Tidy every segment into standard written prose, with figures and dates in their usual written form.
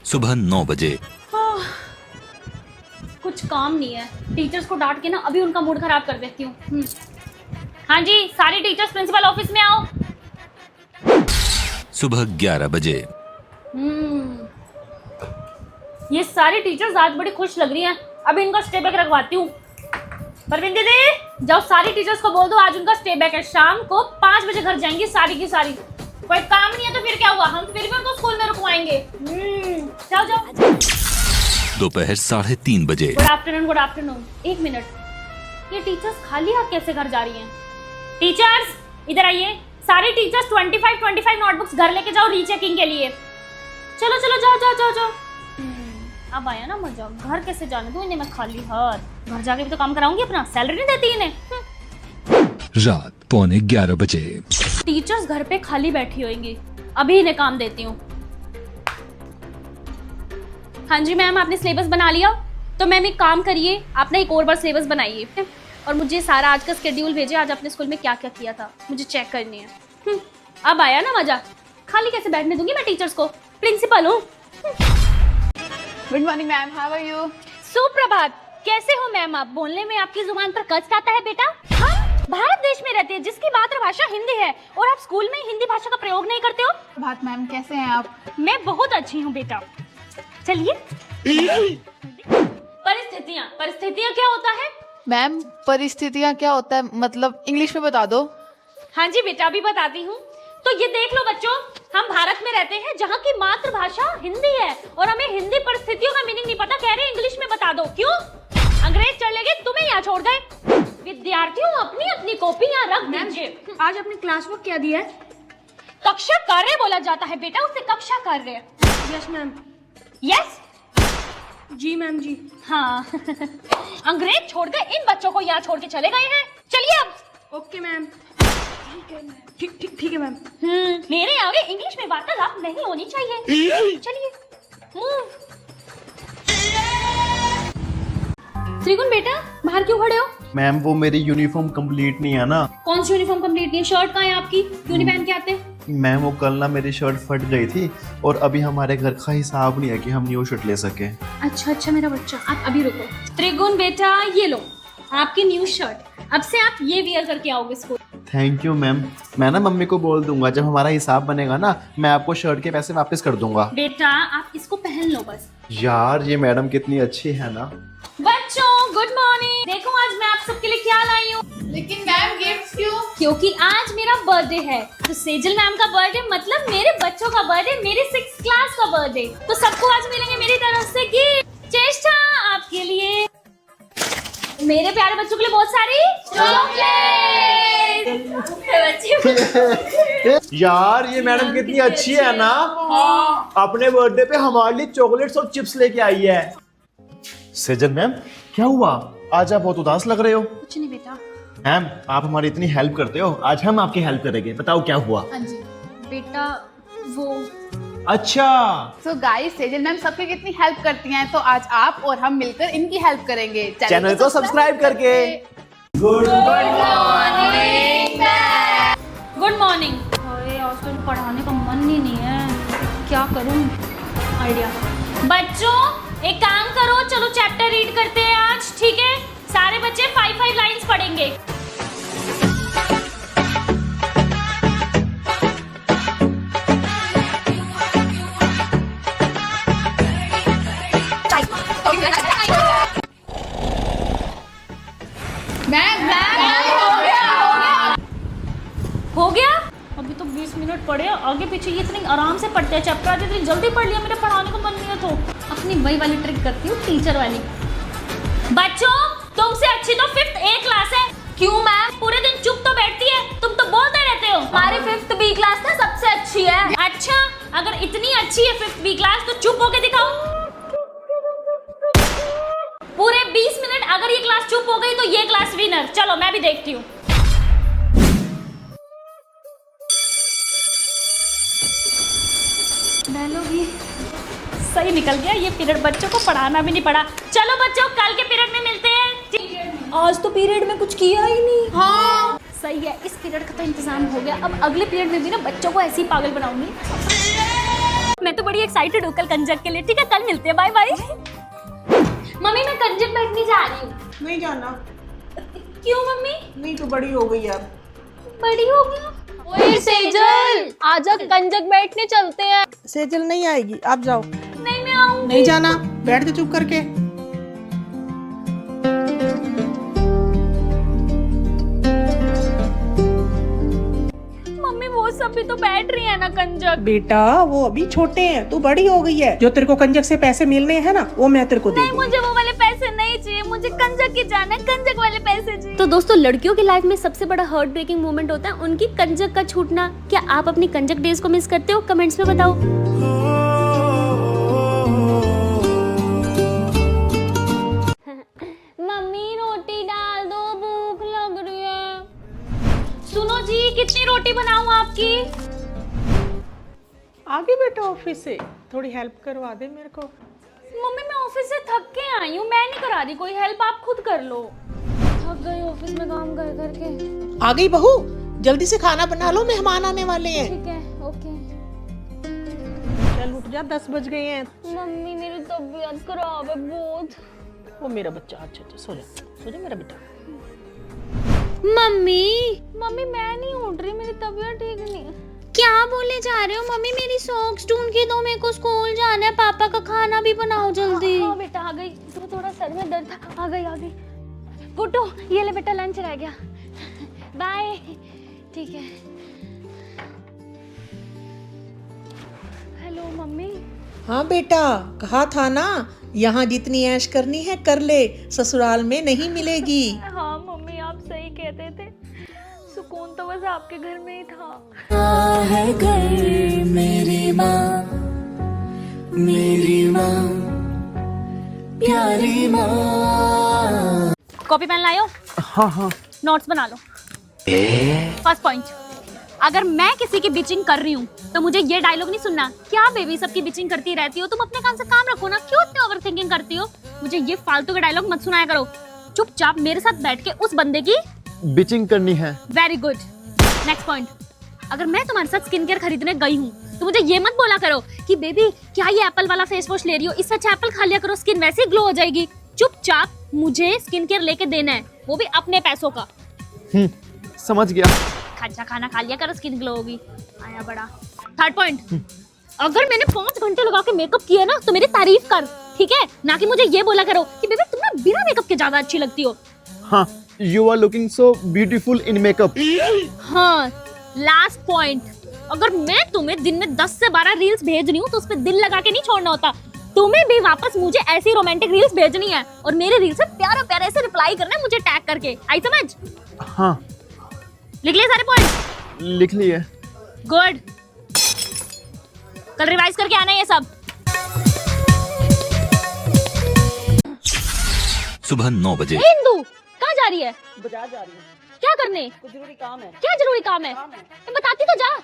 सुबह 9 बजे। कुछ काम नहीं है, टीचर्स को डांट के ना अभी उनका मूड खराब कर देती हूँ। हाँ जी, सारी टीचर्स प्रिंसिपल ऑफिस में आओ। सुबह 11 बजे। ये सारी टीचर्स आज बड़ी खुश लग रही हैं। अभी इनका स्टे बैक रखवाती हूँ। परवीन दीदी जाओ, सारी टीचर्स को बोल दो आज उनका स्टे बैक है। शाम को 5 बजे घर जाएंगी सारी की सारी। कोई काम नहीं है तो फिर क्या हुआ, हम फिर भी उनको स्कूल में रुकवाएंगे। जाओ जाओ। दोपहर 3:30 बजे। Good afternoon, good afternoon. 1 minute, ये टीचर्स खाली हाथ कैसे घर जा रही हैं? टीचर्स इधर आइए। सारी टीचर्स 25 नोटबुक्स घर लेके जाओ रीचेकिंग के लिए। चलो चलो जाओ जाओ जाओ जाओ। अब आया ना मजा। घर कैसे जाने दूं इन्हें मैं खाली हाथ? घर जाके भी तो काम कराऊंगी अपना, सैलरी नहीं देती इन्हें। रात 11:15 बजे। टीचर्स घर पे खाली बैठी होंगी, अभी इन्हें काम देती हूँ। हाँ जी मैम, आपने सिलेबस बना लिया? तो मैम एक काम करिए, आप ना एक और बार सिलेबस बनाइए और मुझे सारा आज का शेड्यूल भेजिए। आज अपने स्कूल में क्या क्या किया था मुझे चेक करनी है। अब आया ना मजा। खाली कैसे बैठने दूंगी मैं टीचर्स को, प्रिंसिपल हूँ। Good morning ma'am, how are you? सुप्रभात, कैसे हो मैम आप? बोलने में आपकी जुबान पर कष्ट आता है बेटा। हम भारत देश में रहते हैं जिसकी मातृभाषा हिंदी है और आप स्कूल में हिंदी भाषा का प्रयोग नहीं करते हो। प्रभात मैम, कैसे हैं आप? मैं बहुत अच्छी हूँ बेटा। चलिए। परिस्थितियाँ क्या होता है? मैम परिस्थितियाँ क्या होता है, मतलब इंग्लिश में बता दो। हाँ जी बेटा, अभी बताती हूँ। तो ये देख लो बच्चों, हम भारत में रहते हैं जहाँ की मातृभाषा हिंदी है और हमें हिंदी परिस्थितियों का मीनिंग नहीं पता। कह रहे हैं इंग्लिश में बता दो। क्यों? अंग्रेज चले गए, तुम्हें यहाँ छोड़ गए। विद्यार्थियों अपनी अपनी कॉपी यहाँ रख दीजिए। आज अपनी क्लास वर्क क्या दिया है? कक्षा कार्य बोला जाता है बेटा, उसे कक्षा कार्य। Yes ma'am. यस जी मैम जी। हाँ। अंग्रेज छोड़ गए, इन बच्चों को यहाँ छोड़ के चले गए हैं। चलिए अब। Okay ma'am. ठीक है मैम। मेरे आगे इंग्लिश में वार्तालाप नहीं होनी चाहिए। चलिए मूव। त्रिगुण बेटा, बाहर क्यों खड़े हो? मैम वो मेरी यूनिफॉर्म कंप्लीट नहीं है ना। कौन सी यूनिफॉर्म कंप्लीट नहीं है? शर्ट कहाँ है आपकी? क्यों नहीं पहन के आते? मैम वो कल ना मेरी शर्ट फट गई थी और अभी हमारे घर का हिसाब नहीं है कि हम न्यू शर्ट ले सके। अच्छा मेरा बच्चा, आप अभी रुको। त्रिगुण बेटा, ये लो आपकी न्यू शर्ट। अब से आप ये वियर करके आओगे स्कूल। Thank you ma'am. मैं ना मम्मी को बोल दूंगा जब हमारा हिसाब बनेगा ना, मैं आपको शर्ट के पैसे वापस कर दूंगा। बेटा आप इसको पहन लो बस। यार ये मैडम कितनी अच्छी है ना। बच्चों गुड मॉर्निंग। देखो आज मैं आप सबके लिए क्या लाई हूँ। लेकिन मैम गिफ्ट क्यों? क्योंकि आज मेरा बर्थडे है। तो सेजल मैम का बर्थडे मतलब मेरे बच्चों का बर्थडे, मेरी 6th क्लास का बर्थडे। तो सबको आज मिलेंगे मेरी तरफ से गिफ्ट। चेष्टा आपके लिए, मेरे प्यारे बच्चों के लिए बहुत सारी चॉकलेट। यार ये मैडम कितनी अच्छी है ना। अपने बर्थडे पे हमारे लिए चॉकलेट्स और चिप्स लेके आई है। सेजल मैम क्या हुआ, आज आप बहुत उदास लग रहे हो। कुछ नहीं बेटा। मैम आप हमारी इतनी हेल्प करते हो, आज हम आपकी हेल्प करेंगे। बताओ क्या हुआ। हाँ जी बेटा वो अच्छा सो गाइस, सेजल मैम सबकी कितनी हेल्प करती हैं, तो आज आप और हम मिलकर इनकी हेल्प करेंगे। चैनल को सब्सक्राइब करके। Good morning. अरे आज तो पढ़ाने का मन ही नहीं है, क्या करूं? आइडिया। बच्चों एक काम करो, चलो चैप्टर रीड करते हैं आज, ठीक है? सारे बच्चे 5 लाइंस पढ़ेंगे। हो गया? अभी तो 20 मिनट पढ़े, आगे पीछे ये इतनी आराम से पढ़ते हैं चैप्टर। आज इतनी जल्दी पढ़ लिया, मेरे पढ़ाने का मन नहीं है तो अपनी वही वाली ट्रिक करती हूँ, टीचर वाली। बच्चों तुमसे अच्छी तो 5th A क्लास है। क्यों मैम? पूरे दिन चुप तो बैठती है, तुम तो बोलते रहते हो। हमारी 5th B क्लास ना सबसे अच्छी है। अच्छा, अगर इतनी अच्छी है 5th B क्लास तो चुप होके दिखाओ। पूरे 20 मिनट अगर ये क्लास चुप हो गई तो ये क्लास विनर। चलो मैं भी देखती हूँ। डायलॉग सही निकल गया। ये पीरियड बच्चों को पढ़ाना भी नहीं पड़ा। चलो बच्चों कल के पीरियड में मिलते हैं। आज तो पीरियड में कुछ किया ही नहीं। हाँ सही है, इस पीरियड का तो इंतजाम हो गया। अब अगले पीरियड में भी ना बच्चों को ऐसे ही पागल बनाऊंगी। मैं तो बड़ी एक्साइटेड हूँ कल कंजक के लिए। ठीक है, कल मिलते हैं, बाय बाय। मम्मी मैं कंजक बैठने जा रही हूँ। नहीं जाना। क्यों मम्मी? नहीं तो बड़ी हो गई यार। बड़ी हो गई? ओए सेजल, आजा कंजक बैठने चलते हैं। सेजल नहीं आएगी, आप जाओ। नहीं मैं आऊंगी। नहीं जाना, बैठ के चुप करके। मम्मी वो सब भी तो बैठ रही है ना कंजक। बेटा वो अभी छोटे हैं, तू बड़ी हो गई है। जो तेरे को कंजक से पैसे मिलने हैं ना, वो मैं तेरे को दे नहीं, दूंगी। मुझे वो वाले पैसे नहीं चाहिए, मुझे कंजक ही जाना है, कंजक वाले पैसे चाहिए। तो दोस्तों, लड़कियों की लाइफ में सबसे बड़ा हार्ट ब्रेकिंग मोमेंट होता है उनकी कंजक का छूटना। क्या आप अपनी कंजक डेज को मिस करते हो? कमेंट्स में बताओ। मम्मी रोटी डाल दो, भूख लग रही है। सुनो जी, कितनी रोटी बनाऊं आपकी? आगे बेटा ऑफिस से थोड़ी हेल्प करवा दे मेरे को। मम्मी मैं ऑफिस से थक के आई हूँ, मैं नहीं करा रही कोई हेल्प, आप खुद कर लो। थक गई ऑफिस में काम कर करके। आ गई बहू, जल्दी से खाना बना लो, मेहमान आने वाले हैं। ठीक है, ओके। चल उठ जा, 10 बज गए हैं। मम्मी मेरी तबीयत खराब है बहुत। वो मेरा बच्चा, अच्छा सो जा मेरा बेटा। मम्मी मैं नहीं उठ रही, मेरी तबीयत ठीक नहीं है। क्या बोले जा रहे हो मम्मी? मेरी सॉक्स ढूंढ के दो, मेरे को स्कूल जाना है, पापा का खाना भी बनाओ जल्दी। हाँ बेटा आ गई, तो थोड़ा सर में दर्द था, आ गई। गुड्डू ये ले बेटा, लंच रह गया, बाय। ठीक है। Hello mummy. हाँ बेटा, कहा था ना, यहाँ जितनी ऐश करनी है कर ले, ससुराल में नहीं मिलेगी। हाँ मम्मी आप सही कहते थे, सुकून तो बस आपके घर में ही था। है घर मेरी माँ, प्यारी माँ। कॉपी पेन लायो? हाँ। नोट्स बना लो। फर्स्ट पॉइंट, अगर मैं किसी की बिचिंग कर रही हूँ तो मुझे ये डायलॉग नहीं सुनना, क्या बेबी सबकी बिचिंग करती रहती हो, तुम अपने काम से काम रखो ना, क्यों इतने ओवरथिंकिंग करती हो। मुझे ये फालतू के डायलॉग मत सुनाया करो। चुपचाप मेरे साथ बैठ के उस बंदे की बिचिंग करनी है। Very good. नेक्स्ट पॉइंट, अगर मैं तुम्हारे साथ स्किन केयर खरीदने गई हूँ तो मुझे ये मत बोला करो कि बेबी क्या ये एप्पल वाला फेस वॉश ले रही हो, इससे अच्छा एप्पल खा लिया करो, स्किन वैसे ही ग्लो हो जाएगी। चुपचाप मुझे स्किन केयर लेके देना है, वो भी अपने पैसों का। समझ गया। अच्छा खाना खा लिया करो, स्किन ग्लो होगी। आया बड़ा। थर्ड पॉइंट, अगर मैंने 5 घंटे लगा के मेकअप किया ना तो मेरी तारीफ कर, ठीक है, ना कि मुझे ये बोला करो कि बेबी तुम ना बिना मेकअप के ज्यादा अच्छी लगती हो। हाँ, you are looking so beautiful in makeup. हाँ, लास्ट पॉइंट, अगर मैं तुम्हें दिन में 10 से 12 रील्स भेज रही हूँ तो उस पे दिल लगा के नहीं छोड़ना होता, तुम्हें भी वापस मुझे ऐसी रोमांटिक रील्स भेजनी है और मेरे रील्स से प्यारा प्यारा ऐसे रिप्लाई करना है मुझे टैग करके। आई समझ? हाँ। लिख लिए सारे पॉइंट? लिख लिए। गुड। कल रिवाइज करके आना ये सब। सुबह 9 बजे। इंदु कहाँ जा रही है? बाजार जा रही हूँ, क्या करने? कुछ जरूरी काम है। क्या जरूरी काम है? बताती तो जा।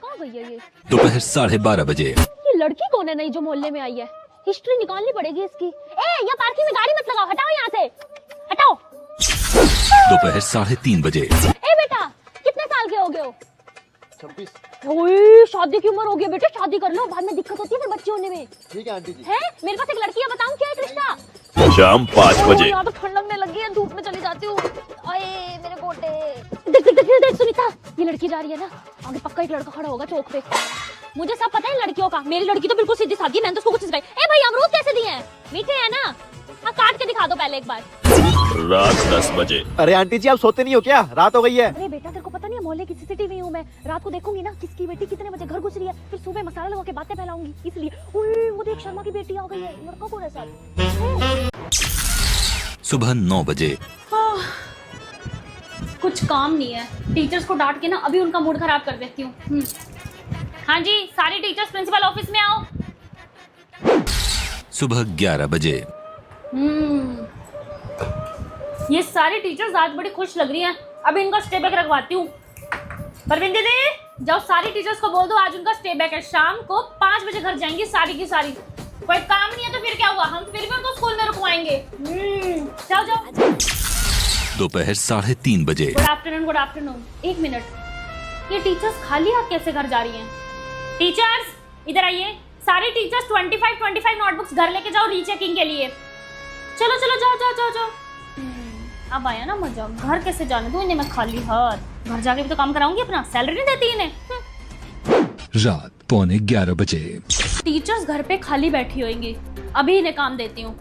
कहाँ गई है ये? दोपहर 12:30 बजे। ये लड़की कौन है नई जो मोहल्ले में आई है? हिस्ट्री निकालनी पड़ेगी इसकी। ए, ये पार्किंग में गाड़ी मत लगाओ, हटाओ यहाँ से, हटाओ। दोपहर 3:30 बजे। ए बेटा, कितने साल के हो गए हो? 26। ओए, शादी की उम्र हो गई बेटा, शादी कर लो, बाद में दिक्कत होती है फिर बच्चे होने में। ठीक है आंटी जी। है, मेरे पास एक लड़की है, बताऊं क्या एक रिश्ता? शाम 5 बजे। यहाँ तो ठंड लगने लगी है, धूप में चली जाती हूँ। आए मेरे गोटे। देख देख देख देख सुनीता, ये लड़की जा रही है ना, आगे पक्का एक लड़का खड़ा होगा चौक पे। मुझे सब पता है लड़कियों का, मेरी लड़की तो बिल्कुल सीधी सादी है, मैंने तो उसको कुछ सिखाई। ए भाई अमरूद कैसे दिए हैं? मीठे हैं ना? हाँ काट के दिखा दो पहले एक बार। रात 10 बजे। अरे आंटी जी आप सोते नहीं हो क्या? रात हो गई है। अरे बेटा तेरे को पता नहीं है, मोहल्ले की सीसीटीवी हूँ मैं, रात को देखूंगी ना किसकी बेटी कितने बजे घर घुस रही है, फिर सुबह मसाला लगा के बातें फैलाऊंगी, इसलिए। ओए वो देख शर्मा की बेटी आ गई है, लड़का कौन है साथ? सुबह 9 बजे। कुछ काम नहीं है, टीचर्स को डांट के ना अभी उनका मूड खराब कर देती हूँ। हाँ जी, सारी टीचर्स प्रिंसिपल ऑफिस में आओ। सुबह 11 बजे। ये सारी टीचर्स आज बड़ी खुश लग रही हैं, अभी इनका स्टे बैक रखवाती हूँ। परवीन दीदी जाओ, सारी टीचर्स को बोल दो आज उनका स्टे बैक है, शाम को 5 बजे घर जाएंगी सारी की सारी। कोई काम नहीं है तो फिर क्या हुआ, हम फिर भी उनको स्कूल में रुकवाएंगे। जाओ जाओ। दोपहर 3:30 बजे। Good afternoon, good afternoon. 1 minute, ये टीचर्स खाली हाथ कैसे घर जा रही हैं? टीचर्स इधर आइए, सारे टीचर्स 25 नोटबुक्स घर लेके जाओ रीचेकिंग के लिए। चलो चलो जाओ जाओ जाओ जाओ। अब आया ना मजा। घर कैसे जाने दूं इन्हें मैं खाली हाथ? घर जाके भी तो काम कराऊंगी अपना, सैलरी नहीं देती इन्हें। रात 11:15 बजे। टीचर्स घर पे खाली बैठी होंगी, अभी इन्हें काम देती हूँ।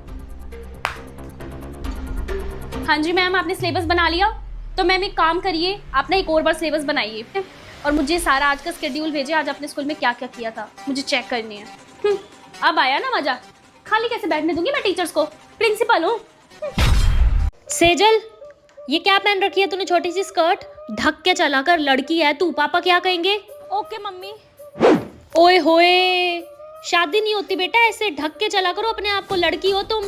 हाँ जी मैम, आपने सिलेबस बना लिया? तो मैम एक काम करिए, आप ना एक और बार सिलेबस बनाइए और मुझे सारा आज का शेड्यूल भेजिए, आज अपने स्कूल में क्या क्या किया था मुझे चेक करनी है। अब आया ना मजा। खाली कैसे बैठने दूंगी मैं टीचर्स को, प्रिंसिपल हूँ। सेजल, ये क्या पहन रखी है तूने छोटी सी स्कर्ट? ढक के चला कर, लड़की है तू, पापा क्या कहेंगे? Okay mummy. ओए होए, शादी नहीं होती बेटा ऐसे, ढक के चला करो अपने आप को, लड़की हो तुम।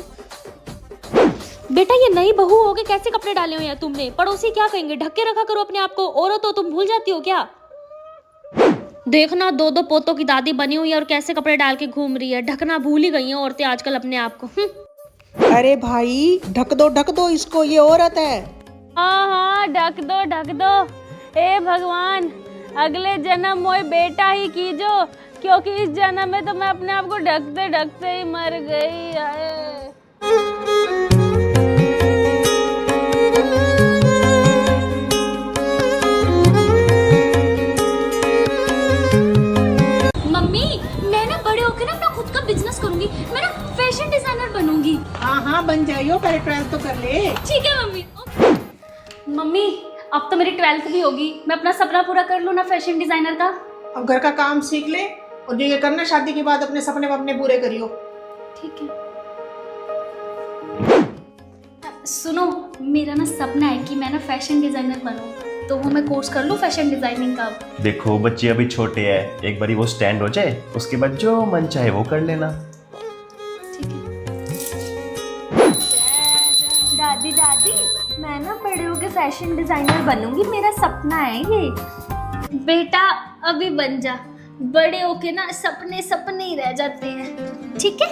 बेटा ये नई बहू हो के कैसे कपड़े डाले हो यार तुमने? पड़ोसी क्या कहेंगे? ढक के रखा करो अपने आप को। औरत हो तुम, भूल जाती हो क्या? देखना 2-2 पोतों की दादी बनी हुई है और कैसे कपड़े डाल के घूम रही है। ढकना भूल ही गई हैं औरतें आजकल अपने आप को। अरे भाई ढक दो इसको, ये औरत है। हाँ ढक दो। ए भगवान, अगले जन्म मोए बेटा ही कीजो, क्योंकि इस जन्म में तो मैं अपने आप को ढकते ढकते ही मर गई। मम्मी, मैं ना बड़े होकर ना अपना खुद का बिजनेस करूंगी। मैं ना फैशन डिजाइनर बनूंगी। हाँ बन जाइयो, पहले 12th तो कर ले। ठीक है मम्मी। मम्मी अब तो मेरी 12th भी होगी, मैं अपना सपना पूरा कर लूँ ना फैशन डिजाइनर का। अब घर का काम सीख ले और जो ये करना शादी के बाद अपने सपने अपने पूरे करियो। ठीक है। सुनो, मेरा ना सपना है कि मैं ना फैशन डिजाइनर बनूं, तो वो मैं कोर्स कर लूँ फैशन डिजाइनिंग का। देखो बच्चे अभी छोटे हैं, एक बारी वो स्टैंड हो जाए उसके बाद जो मन चाहे वो कर लेना। ठीक है। दादी मैं ना बड़े होके फैशन डिजाइनर बनूंगी, मेरा सपना है ये। बेटा अभी बन जा, बड़े होके ना सपने ही रह जाते हैं। ठीक है,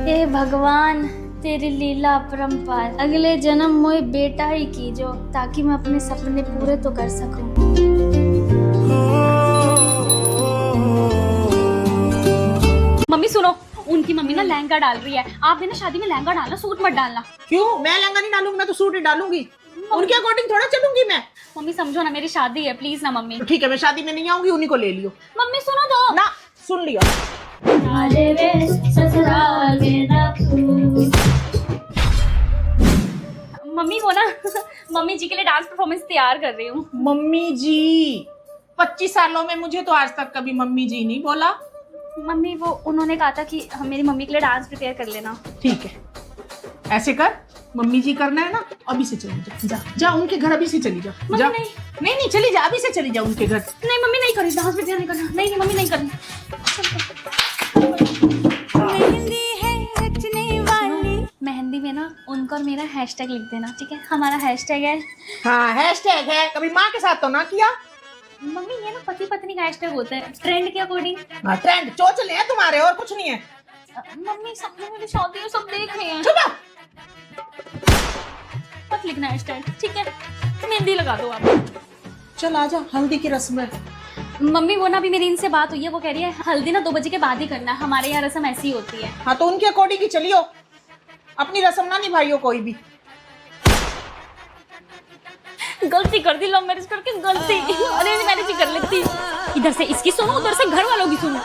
हे भगवान तेरी लीला अपरंपार, अगले जन्म मोए बेटा ही कीजो, ताकि मैं अपने सपने पूरे तो कर सकूं। मम्मी सुनो, उनकी मम्मी ना लहंगा डाल रही है, आप भी ना शादी में लहंगा डालना, सूट मत डालना। क्यों? मैं लहंगा नहीं डालूंगी, मैं तो सूट ही डालूंगी। उनके अकॉर्डिंग थोड़ा चलूंगी मैं। मम्मी समझो ना, मेरी शादी है, प्लीज ना मम्मी। तो ठीक है, मैं शादी में नहीं आऊंगी, उन्हीं को ले लियो। मम्मी सुनो तो ना, सुन लिया। मम्मी वो ना मम्मी जी के लिए डांस परफॉर्मेंस तैयार कर रही हूँ। मम्मी जी, 25 सालों में मुझे तो आज तक कभी मम्मी जी नहीं बोला। मम्मी वो उन्होंने कहा था कि मेरी मम्मी के लिए डांस प्रिपेयर कर लेना। ठीक है, ऐसे कर, मम्मी जी करना है ना, अभी से चली जा उनके घर, अभी से चली जा। जा नहीं चली जा, अभी से चली जा उनके घर। नहीं मम्मी नहीं करी, डांस प्रिपेयर नहीं करना। नहीं मम्मी नहीं करनी। मेहंदी में ना उनका और मेरा हैशटैग लिख देना, ठीक है? हमारा हैशटैग है। हाँ हैशटैग है, कभी माँ के साथ तो ना किया। मम्मी ये ना पति पत्नी का हैशटैग होता है ट्रेंड के अकॉर्डिंग। हाँ ट्रेंड चोचले हैं तुम्हारे, और कुछ नहीं है। मम्मी सबने मेरी शादी में सब देख रहे हैं। चुप। मत लिखना हैशटैग, ठीक है? मेहंदी लगा दो आप। चल आजा, हल्दी की रस्म है। मम्मी वो ना अभी मेरी इनसे बात हुई है, वो कह रही है हल्दी ना 2 बजे के बाद ही करना है, हमारे यहाँ रस्म ऐसी होती है। हाँ तो उनके अकॉर्डिंग ही चलियो, अपनी रस्म ना निभाइयो कोई भी। गलती कर दी लव मैरिज करके, गलती। अरेंज मैरिज ही कर लेती। इधर से इसकी सुनो, उधर से घर वालों की सुनो।